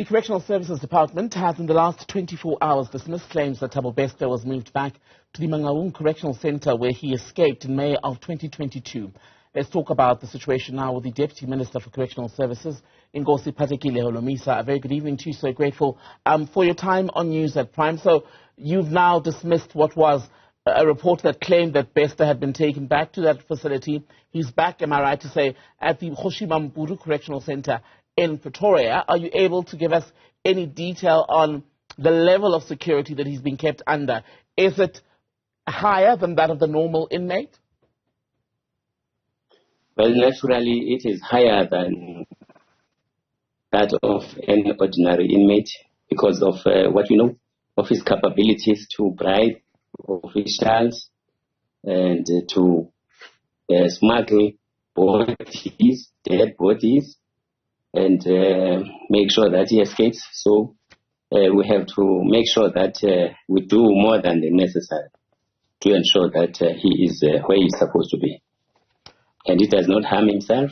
The Correctional Services Department has in the last 24 hours dismissed claims that Thabo was moved back to the Mangaung Correctional Center where he escaped in May of 2022. Let's talk about the situation now with the Deputy Minister for Correctional Services, Inkosi Patekile Holomisa. A very good evening to you. So grateful for your time on News at Prime. So you've now dismissed what was a report that claimed that Bester had been taken back to that facility. He's back, am I right to say, at the Holomisa Correctional Center in Pretoria. Are you able to give us any detail on the level of security that he's been kept under? Is it higher than that of the normal inmate? Well, naturally, it is higher than that of an ordinary inmate because of what we know of his capabilities to bribe officials and to smuggle bodies, dead bodies, and make sure that he escapes. So we have to make sure that we do more than the necessary to ensure that he is where he's supposed to be. And he does not harm himself,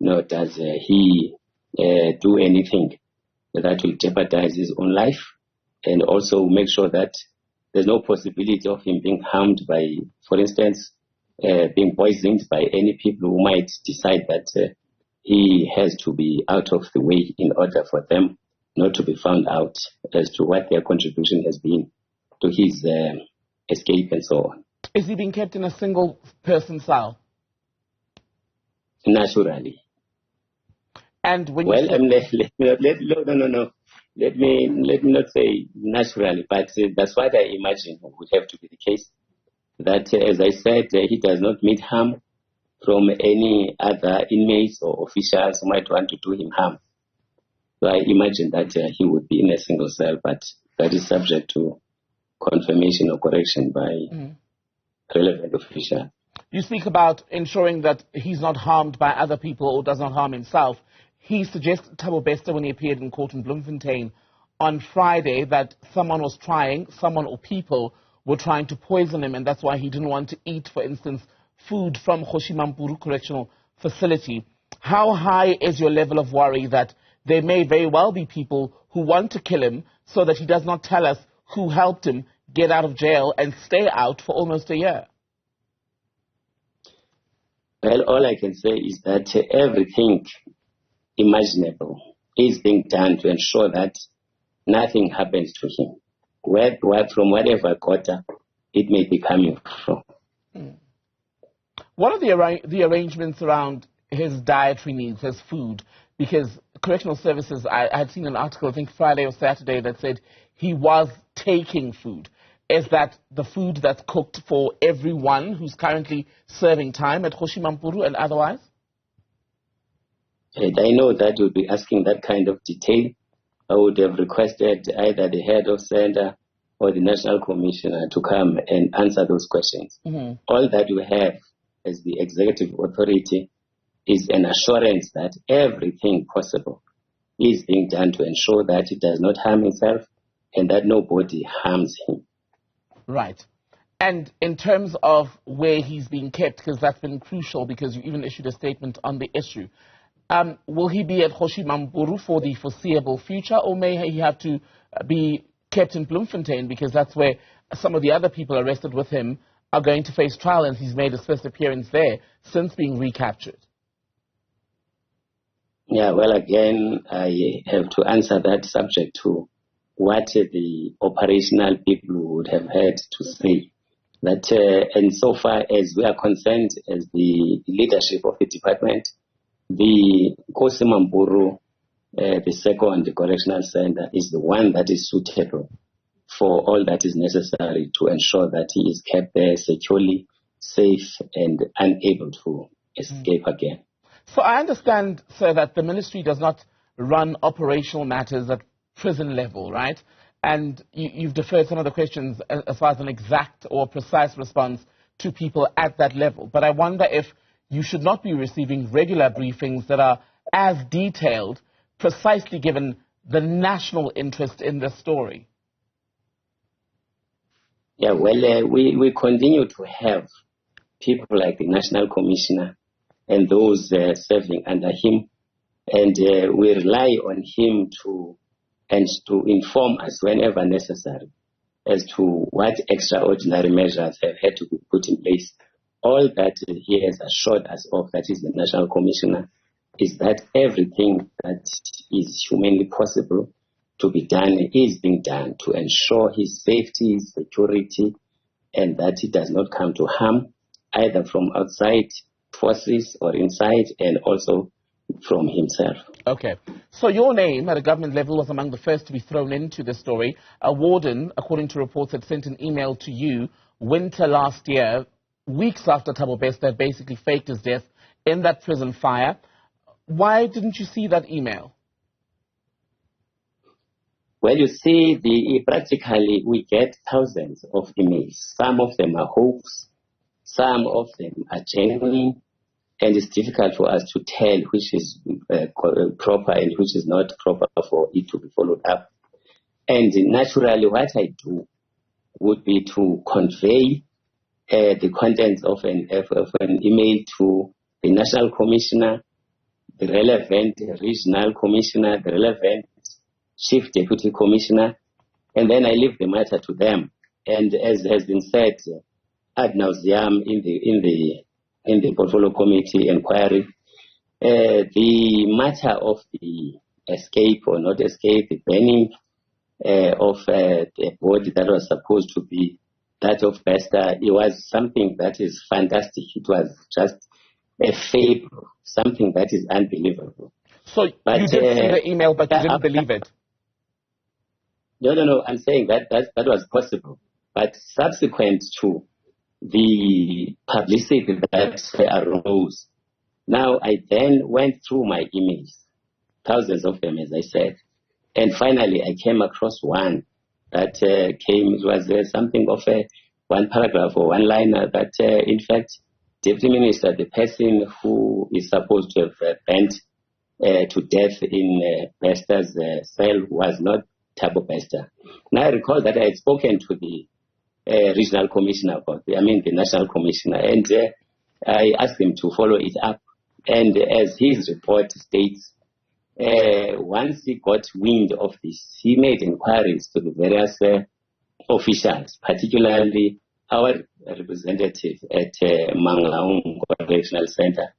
nor does he do anything that will jeopardize his own life, and also make sure that there's no possibility of him being harmed by, for instance, being poisoned by any people who might decide that he has to be out of the way in order for them not to be found out as to what their contribution has been to his escape and so on. Is he being kept in a single-person cell? Naturally. And when well, you let me not say naturally, but that's what I imagine would have to be the case. That, as I said, he does not meet harm from any other inmates or officials who might want to do him harm. So I imagine that he would be in a single cell, but that is subject to confirmation or correction by relevant official. You speak about ensuring that he's not harmed by other people or does not harm himself. He suggested, Thabo Bester, when he appeared in court in Bloemfontein on Friday, that someone or people were trying to poison him, and that's why he didn't want to eat, for instance, food from Holomisa Correctional Facility. How high is your level of worry that there may very well be people who want to kill him so that he does not tell us who helped him get out of jail and stay out for almost a year? Well, all I can say is that everything imaginable is being done to ensure that nothing happens to him, from whatever quarter it may be coming from. What are the arrangements around his dietary needs, his food? Because Correctional Services, I had seen an article, I think Friday or Saturday, that said he was taking food. Is that the food that's cooked for everyone who's currently serving time at Holomisa and otherwise? And I know that you'll be asking that kind of detail. I would have requested either the head of center or the national commissioner to come and answer those questions. All that we have as the executive authority is an assurance that everything possible is being done to ensure that he does not harm himself and that nobody harms him. Right. And in terms of where he's being kept, because that's been crucial because you even issued a statement on the issue, will he be at Holomisa for the foreseeable future, or may he have to be kept in Bloemfontein because that's where some of the other people arrested with him are going to face trial, and he's made his first appearance there since being recaptured? Yeah, well, again, I have to answer that subject to what the operational people would have had to say. That, and so far as we are concerned, as the leadership of the department, the Holomisa, the second correctional center, is the one that is suitable for all that is necessary to ensure that he is kept there securely, safe, and unable to escape again. So I understand, sir, that the ministry does not run operational matters at prison level, right? And you've deferred some of the questions as far as an exact or precise response to people at that level. But I wonder if you should not be receiving regular briefings that are as detailed, precisely given the national interest in this story. Yeah, well, we continue to have people like the National Commissioner and those serving under him And we rely on him to inform us whenever necessary as to what extraordinary measures have had to be put in place. All that he has assured us of, that is the National Commissioner, is that everything that is humanly possible to be done is being done to ensure his safety, his security, and that he does not come to harm either from outside forces or inside, and also from himself. Okay. So your name at a government level was among the first to be thrown into the story. A warden, according to reports, had sent an email to you winter last year, weeks after Thabo Bester had basically faked his death in that prison fire. Why didn't you see that email? Well, you see, practically we get thousands of emails. Some of them are hoax, some of them are genuine, and it's difficult for us to tell which is proper and which is not proper for it to be followed up. And naturally, what I do would be to convey the contents of an email to the National Commissioner, the relevant Regional Commissioner, the relevant Chief Deputy Commissioner, and then I leave the matter to them. And as has been said ad nauseam in the Portfolio Committee inquiry, the matter of the escape or not escape, the burning of the body that was supposed to be that of Bester, it was something that is fantastic. It was just a fable, something that is unbelievable. So but, you did see the email, but you didn't believe it? No. I'm saying that was possible. But subsequent to the publicity that arose, now I then went through my emails, thousands of them, as I said, and finally I came across one that it was something of one paragraph or one liner that, in fact, Deputy Minister, the person who is supposed to have burnt to death in Bester's cell, was not Thabo Bester. Now I recall that I had spoken to the Regional Commissioner the National Commissioner, and I asked him to follow it up. And as his report states, once he got wind of this, he made inquiries to the various officials, particularly our representative at Mangaung Correctional Center.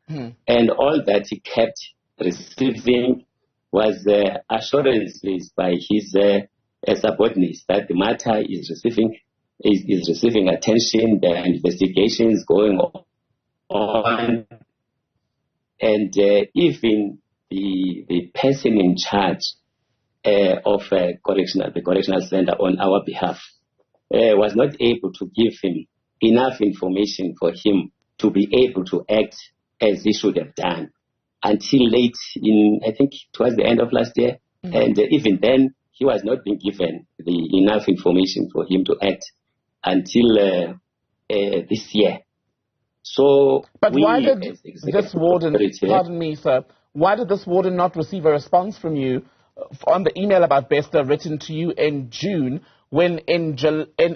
And all that he kept receiving was assurances by his subordinates that the matter is receiving attention, the investigation is going on, and even the person in charge of the correctional center on our behalf was not able to give him enough information for him to be able to act as he should have done until late in, I think, towards the end of last year. And even then, he was not being given enough information for him to act until this year. So, but why did this warden, pardon me, sir, why did this warden not receive a response from you on the email about Bester written to you in June, when in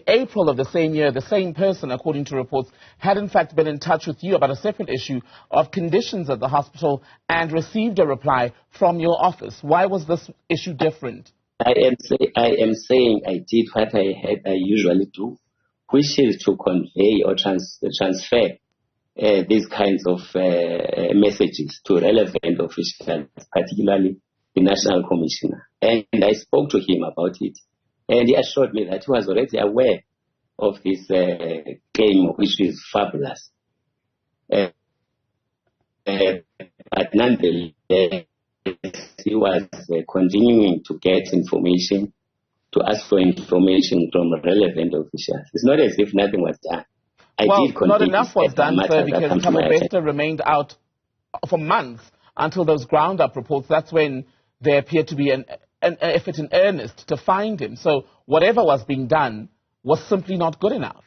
April of the same year, the same person, according to reports, had in fact been in touch with you about a separate issue of conditions at the hospital and received a reply from your office? Why was this issue different? I am saying I did what I usually do, which is to convey or transfer these kinds of messages to relevant officials, particularly the National Commissioner. And I spoke to him about it, and he assured me that he was already aware of this claim, which is fabulous. But nonetheless, he was continuing to get information, to ask for information from relevant officials. It's not as if nothing was done. Not enough was done, sir, because Thabo Bester remained out for months until those ground-up reports. That's when there appeared to be an effort in earnest to find him. So whatever was being done was simply not good enough.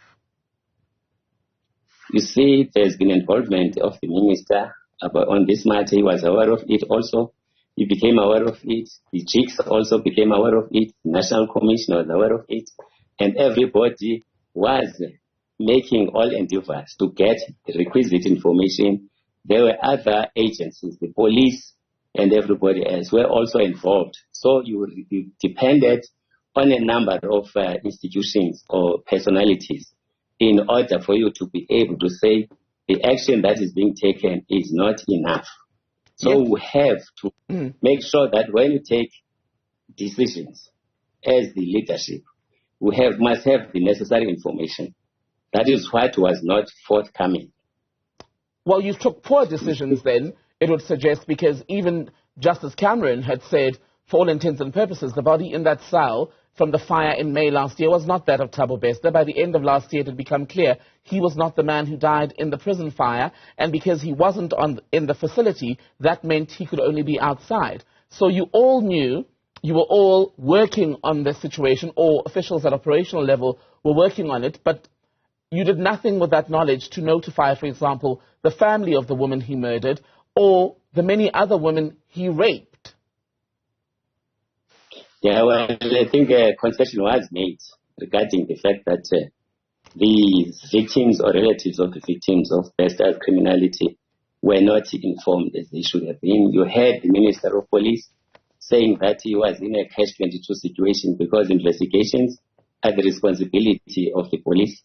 You see, there's been involvement of the minister on this matter. He was aware of it also. He became aware of it. The chicks also became aware of it. The National Commission was aware of it. And everybody was making all endeavors to get the requisite information. There were other agencies, the police, and everybody else were also involved. So you depended on a number of institutions or personalities in order for you to be able to say the action that is being taken is not enough. So we have to make sure that when you take decisions as the leadership, we must have the necessary information. That is what was not forthcoming. Well, you took poor decisions then, it would suggest, because even Justice Cameron had said, for all intents and purposes, the body in that cell from the fire in May last year was not that of Thabo Bester. By the end of last year, it had become clear he was not the man who died in the prison fire, and because he wasn't in the facility, that meant he could only be outside. So you all knew, you were all working on this situation, or officials at operational level were working on it, but you did nothing with that knowledge to notify, for example, the family of the woman he murdered, or the many other women he raped. Yeah, well, I think a concession was made regarding the fact that the victims or relatives of the victims of Bester's criminality were not informed as they should have been. You heard the Minister of Police saying that he was in a catch-22 situation because investigations are the responsibility of the police.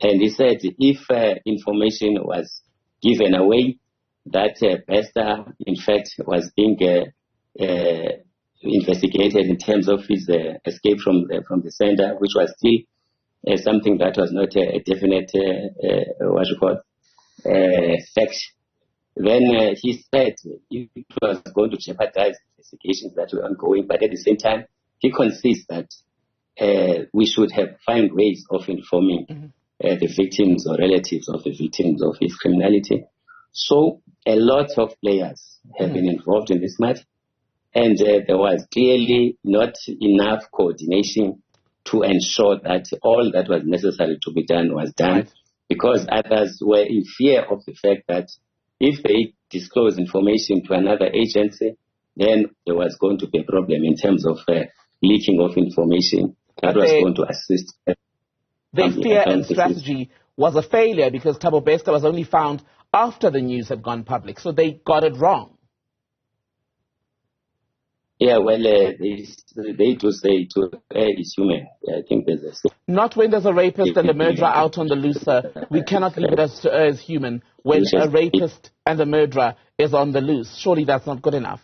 And he said if information was given away that Bester, in fact, was being investigated in terms of his escape from the center, which was still something that was not a definite, fact. Then he said it was going to jeopardize investigations that were ongoing, but at the same time, he concedes that we should have found ways of informing the victims or relatives of the victims of his criminality. So a lot of players have been involved in this matter. And there was clearly not enough coordination to ensure that all that was necessary to be done was done, because others were in fear of the fact that if they disclose information to another agency, then there was going to be a problem in terms of leaking of information that was going to assist. Their fear and strategy was a failure because Thabo Bester was only found after the news had gone public, so they got it wrong. Yeah, well, they do say to err is human. I think there's a... Not when there's a rapist and a murderer out on the loose, sir. We cannot limit us to err as human when a rapist and a murderer is on the loose. Surely that's not good enough.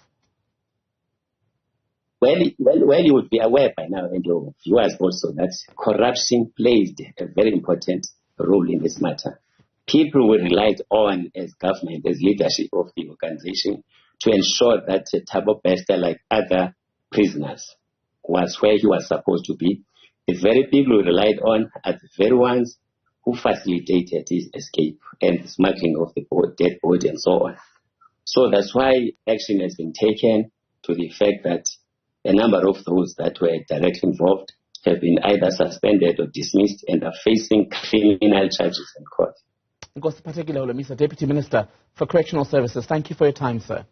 Well, you would be aware by now, and your viewers also, that corruption played a very important role in this matter. People were relied on as government, as leadership of the organization, to ensure that Thabo Bester, like other prisoners, was where he was supposed to be. The very people who relied on are the very ones who facilitated his escape and the smuggling of the dead body and so on. So that's why action has been taken to the effect that a number of those that were directly involved have been either suspended or dismissed and are facing criminal charges in court. Inkosi Patekile, Holomisa, Deputy Minister for Correctional Services. Thank you for your time, sir.